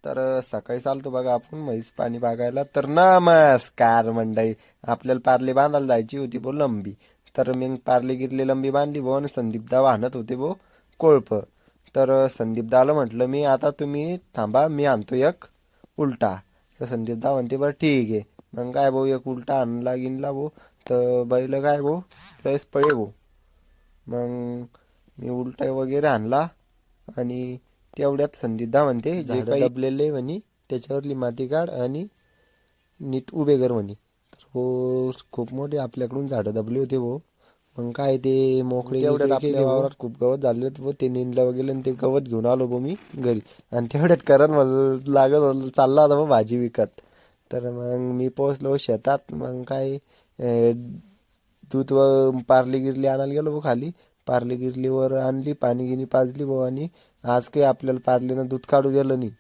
तर सकाळी चालतो बघा आपण म्हैस पाणी बघायला. तर नमस्कार मंडळी, आपल्याला पार्ली बांधायला जायची होती बो लंबी. तर मी पार्ली गिरली लंबी बांधली भो, आणि संदीपदा वाहनत होते भो कोळप. तर संदीपदाला म्हटलं मी, आता तुम्ही थांबा, मी आणतो एक उलटा. तर संदीपदा म्हणते बरं ठीक आहे. मग काय भाऊ, एक उलटा आणला गिनला भाऊ. तर बैल काय भाऊ लयच पळे भाऊ. मग मी उलटा वगैरे आणला, आणि तेवढ्यात संदीपदा म्हणते जे काही दबलेले म्हणे त्याच्यावरली माती काढ आणि नीट उभे कर म्हणे. तर हो, खूप मोठे आपल्याकडून झाडं दबले होते भाऊ. मग काय ते मोकळे तेवढ्यात आपल्या वावरात खूप गवत झाले होते भाऊ, ते निंदलं वगैरे, आणि ते गवत घेऊन आलो भाऊ मी घरी. आणि तेवढ्यात करण लागत होतं, चालला होता भाऊ भाजी विकत. तर मग मी पोहोचलो शेतात. मग काय दूध व पार्ली गिरली आणायला गेलो भाऊ खाली. पार्ली गिरलीवर आणली, पाणी गिनी पाजली भाऊ. आणि आज काही आपल्याला पार्लीनं दूध काढू गेलं नाही.